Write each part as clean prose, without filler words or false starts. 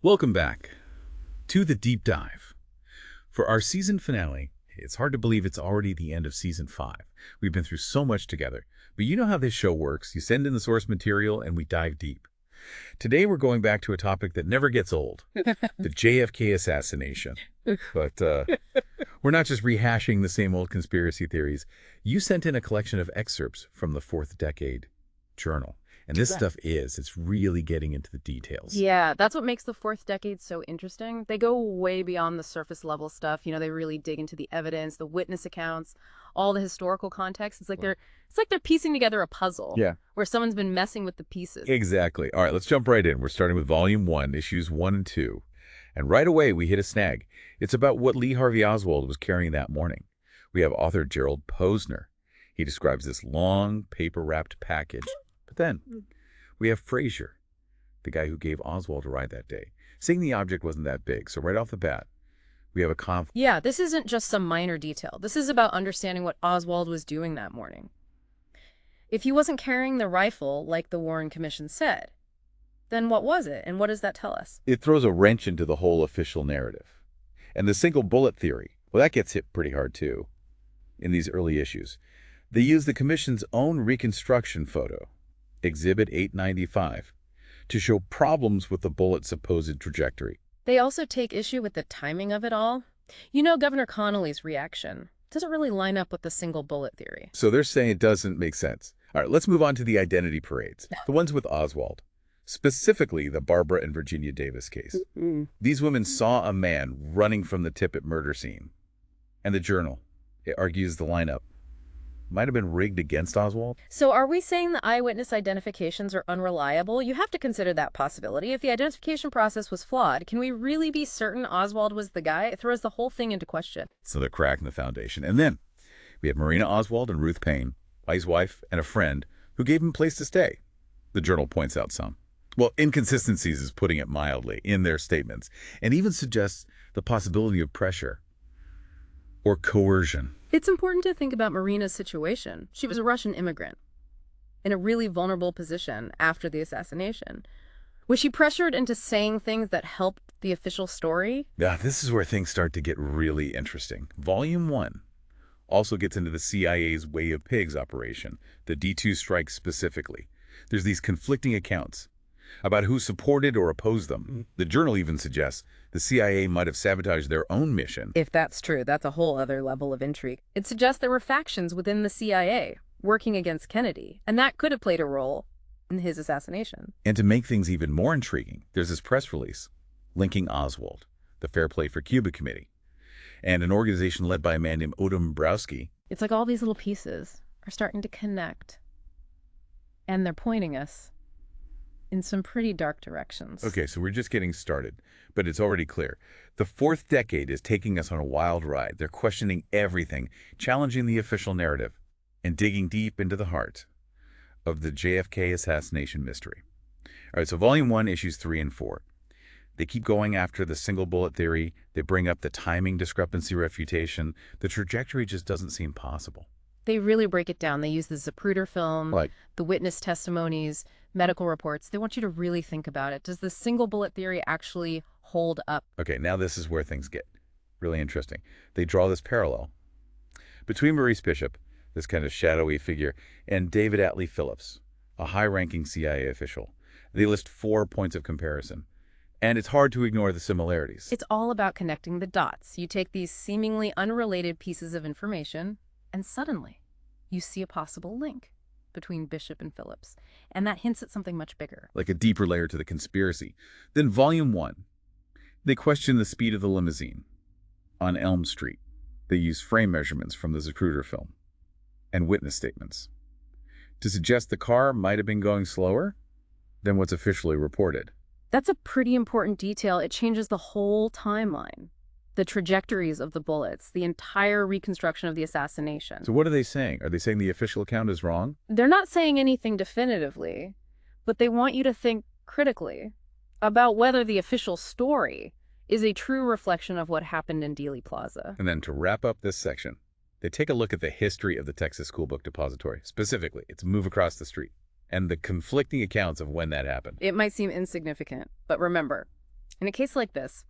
Welcome back to the deep dive. For our season finale, it's hard to believe it's already the end of season 5. We've been through so much together, but you know how this show works. You send in the source material and we dive deep. Today we're going back to a topic that never gets old, the JFK assassination. But we're not just rehashing the same old conspiracy theories. You sent in a collection of excerpts from the Fourth Decade Journal. And this stuff it's really getting into the details. Yeah, that's what makes the fourth decade so interesting. They go way beyond the surface level stuff. They really dig into the evidence, the witness accounts, all the historical context. It's like they're piecing together a puzzle. Yeah. Where someone's been messing with the pieces. Exactly. All right, let's jump right in. We're starting with Volume 1, Issues 1 and 2. And right away, we hit a snag. It's about what Lee Harvey Oswald was carrying that morning. We have author Gerald Posner. He describes this long, paper-wrapped package. But then we have Frazier, the guy who gave Oswald a ride that day, saying the object wasn't that big. So right off the bat, we have a conflict. Yeah, this isn't just some minor detail. This is about understanding what Oswald was doing that morning. If he wasn't carrying the rifle like the Warren Commission said, then what was it? And what does that tell us? It throws a wrench into the whole official narrative. And the single bullet theory, well, that gets hit pretty hard too in these early issues. They use the Commission's own reconstruction photo, Exhibit 895, to show problems with the bullet's supposed trajectory. They also take issue with the timing of it all. Governor Connolly's reaction doesn't really line up with the single bullet theory. So they're saying it doesn't make sense. All right, let's move on to the identity parades, the ones with Oswald, specifically the Barbara and Virginia Davis case. These women saw a man running from the Tippit murder scene. And the Journal, it argues the lineup might have been rigged against Oswald. So are we saying the eyewitness identifications are unreliable? You have to consider that possibility. If the identification process was flawed, can we really be certain Oswald was the guy? It throws the whole thing into question. So they're cracking the foundation. And then we have Marina Oswald and Ruth Payne, his wife and a friend, who gave him a place to stay. The Journal points out some, well, inconsistencies is putting it mildly, in their statements, and even suggests the possibility of pressure or coercion. It's important to think about Marina's situation. She was a Russian immigrant in a really vulnerable position after the assassination. Was she pressured into saying things that helped the official story? Yeah, this is where things start to get really interesting. Volume 1 also gets into the CIA's Way of Pigs operation, the D2 strike specifically. There's these conflicting accounts about who supported or opposed them. The Journal even suggests the CIA might have sabotaged their own mission. If that's true, that's a whole other level of intrigue. It suggests there were factions within the CIA working against Kennedy, and that could have played a role in his assassination. And to make things even more intriguing, there's this press release linking Oswald, the Fair Play for Cuba Committee, and an organization led by a man named Odom Browski. It's like all these little pieces are starting to connect, and they're pointing us in some pretty dark directions. Okay, so we're just getting started, but it's already clear. The fourth decade is taking us on a wild ride. They're questioning everything, challenging the official narrative, and digging deep into the heart of the JFK assassination mystery. All right, so Volume 1, Issues 3 and 4. They keep going after the single bullet theory. They bring up the timing discrepancy refutation. The trajectory just doesn't seem possible. They really break it down. They use the Zapruder film, the witness testimonies, medical reports. They want you to really think about it. Does the single bullet theory actually hold up? Okay, now this is where things get really interesting. They draw this parallel between Maurice Bishop, this kind of shadowy figure, and David Atlee Phillips, a high-ranking CIA official. They list 4 points of comparison, and it's hard to ignore the similarities. It's all about connecting the dots. You take these seemingly unrelated pieces of information, and suddenly you see a possible link between Bishop and Phillips, and that hints at something much bigger. Like a deeper layer to the conspiracy. Then Volume 1, they question the speed of the limousine on Elm Street. They use frame measurements from the Zapruder film and witness statements to suggest the car might have been going slower than what's officially reported. That's a pretty important detail. It changes the whole timeline, the trajectories of the bullets, the entire reconstruction of the assassination. So what are they saying? Are they saying the official account is wrong? They're not saying anything definitively, but they want you to think critically about whether the official story is a true reflection of what happened in Dealey Plaza. And then to wrap up this section, they take a look at the history of the Texas School Book Depository, specifically its move across the street, and the conflicting accounts of when that happened. It might seem insignificant, but remember, In a case like this,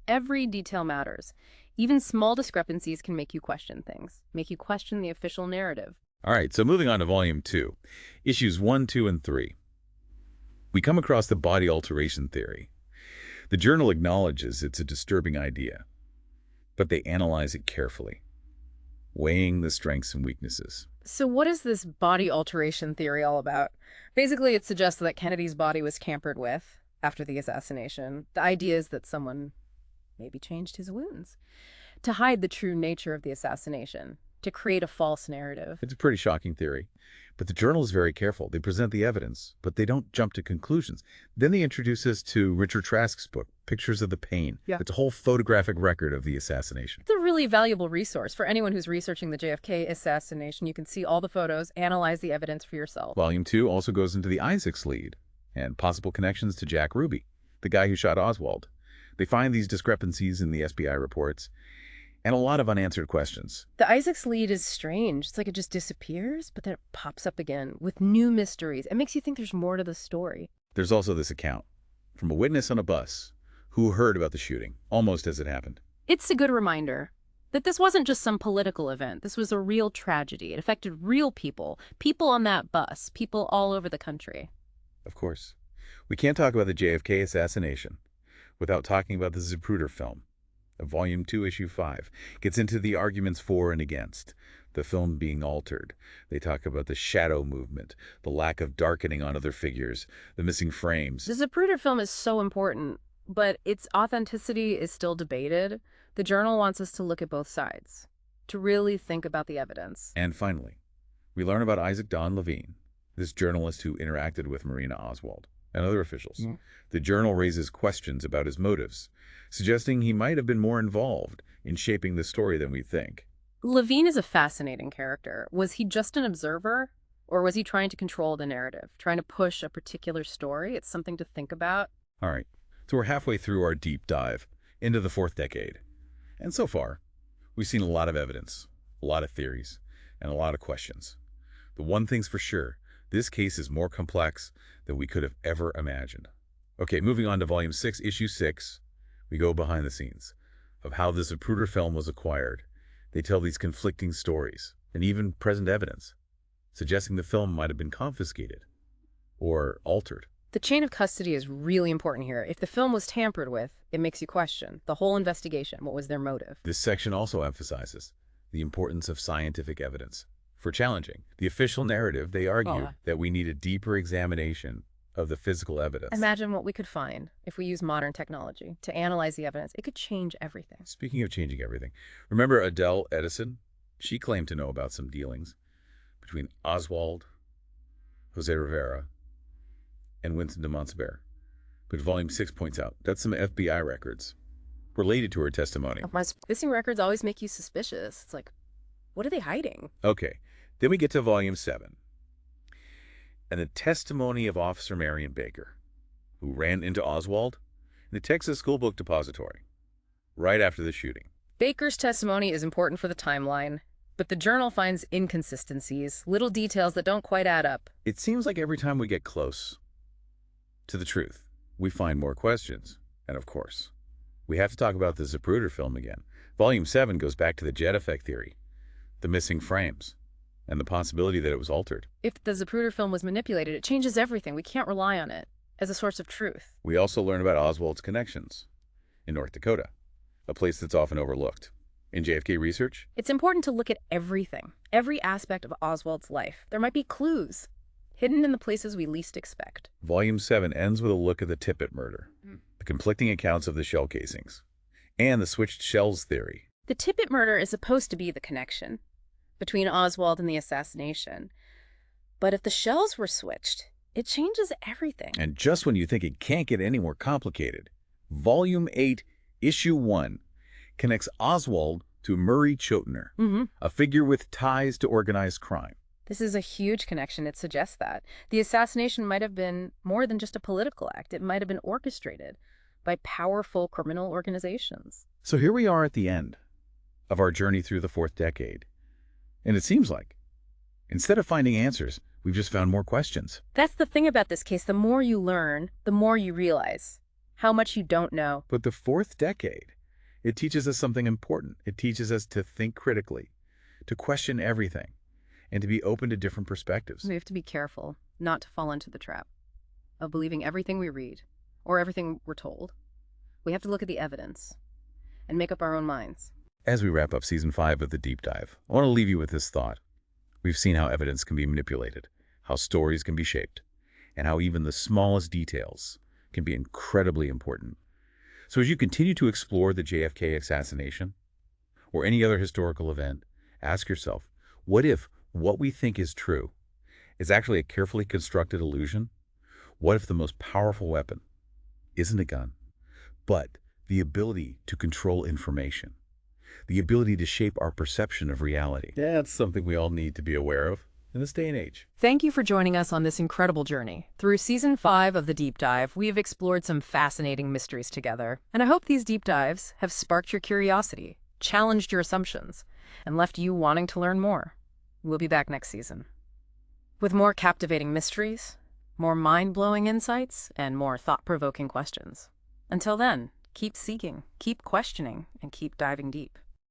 every detail matters. Even small discrepancies can make you question things, make you question the official narrative. All right, so moving on to Volume 2, Issues 1, 2, and 3. We come across the body alteration theory. The journal acknowledges it's a disturbing idea, but they analyze it carefully, weighing the strengths and weaknesses. So what is this body alteration theory all about? Basically, it suggests that Kennedy's body was tampered with after the assassination. The idea is that someone maybe changed his wounds to hide the true nature of the assassination, to create a false narrative. It's a pretty shocking theory, but the journal is very careful. They present the evidence, but they don't jump to conclusions. Then they introduce us to Richard Trask's book, Pictures of the Pain. Yeah. It's a whole photographic record of the assassination. It's a really valuable resource for anyone who's researching the JFK assassination. You can see all the photos, analyze the evidence for yourself. Volume 2 also goes into the Isaacs lead and possible connections to Jack Ruby, the guy who shot Oswald. They find these discrepancies in the SBI reports and a lot of unanswered questions. The Isaacs lead is strange. It's like it just disappears, but then it pops up again with new mysteries. It makes you think there's more to the story. There's also this account from a witness on a bus who heard about the shooting almost as it happened. It's a good reminder that this wasn't just some political event. This was a real tragedy. It affected real people, people on that bus, people all over the country. Of course, we can't talk about the JFK assassination without talking about the Zapruder film. Volume 2, Issue 5 gets into the arguments for and against the film being altered. They talk about the shadow movement, the lack of darkening on other figures, the missing frames. The Zapruder film is so important, but its authenticity is still debated. The journal wants us to look at both sides, to really think about the evidence. And finally, we learn about Isaac Don Levine, this journalist who interacted with Marina Oswald and other officials. Yeah. The journal raises questions about his motives, suggesting he might have been more involved in shaping the story than we think. Levine is a fascinating character. Was he just an observer, or was he trying to control the narrative, trying to push a particular story? It's something to think about. All right, so we're halfway through our deep dive into the fourth decade. And so far, we've seen a lot of evidence, a lot of theories, and a lot of questions. The one thing's for sure, this case is more complex than we could have ever imagined. Okay, moving on to Volume 6, Issue 6, we go behind the scenes of how the Zapruder film was acquired. They tell these conflicting stories, and even present evidence, suggesting the film might have been confiscated or altered. The chain of custody is really important here. If the film was tampered with, it makes you question the whole investigation. What was their motive? This section also emphasizes the importance of scientific evidence. For challenging the official narrative, they argue that we need a deeper examination of the physical evidence. Imagine what we could find if we use modern technology to analyze the evidence. It could change everything. Speaking of changing everything, remember Adele Edison? She claimed to know about some dealings between Oswald, Jose Rivera, and Winston de Montseber. But Volume 6 points out that's some FBI records related to her testimony. Missing records always make you suspicious. It's like, what are they hiding? Okay, then we get to Volume 7. And the testimony of Officer Marion Baker, who ran into Oswald in the Texas School Book Depository right after the shooting. Baker's testimony is important for the timeline, but the journal finds inconsistencies, little details that don't quite add up. It seems like every time we get close to the truth, we find more questions. And of course, we have to talk about the Zapruder film again. Volume 7 goes back to the jet effect theory, the missing frames, and the possibility that it was altered. If the Zapruder film was manipulated, it changes everything. We can't rely on it as a source of truth. We also learn about Oswald's connections in North Dakota, a place that's often overlooked. In JFK research, it's important to look at everything, every aspect of Oswald's life. There might be clues hidden in the places we least expect. Volume 7 ends with a look at the Tippit murder, the conflicting accounts of the shell casings, and the switched shells theory. The Tippit murder is supposed to be the connection between Oswald and the assassination. But if the shells were switched, it changes everything. And just when you think it can't get any more complicated, Volume 8, Issue 1 connects Oswald to Murray Chotiner, a figure with ties to organized crime. This is a huge connection. It suggests that the assassination might have been more than just a political act. It might have been orchestrated by powerful criminal organizations. So here we are at the end of our journey through the fourth decade. And it seems like, instead of finding answers, we've just found more questions. That's the thing about this case. The more you learn, the more you realize how much you don't know. But the fourth decade, it teaches us something important. It teaches us to think critically, to question everything, and to be open to different perspectives. We have to be careful not to fall into the trap of believing everything we read or everything we're told. We have to look at the evidence and make up our own minds. As we wrap up Season 5 of The Deep Dive, I want to leave you with this thought. We've seen how evidence can be manipulated, how stories can be shaped, and how even the smallest details can be incredibly important. So as you continue to explore the JFK assassination or any other historical event, ask yourself, what if what we think is true is actually a carefully constructed illusion? What if the most powerful weapon isn't a gun, but the ability to control information, the ability to shape our perception of reality? Yeah, that's something we all need to be aware of in this day and age. Thank you for joining us on this incredible journey. Through Season 5 of The Deep Dive, we have explored some fascinating mysteries together. And I hope these deep dives have sparked your curiosity, challenged your assumptions, and left you wanting to learn more. We'll be back next season with more captivating mysteries, more mind-blowing insights, and more thought-provoking questions. Until then, keep seeking, keep questioning, and keep diving deep.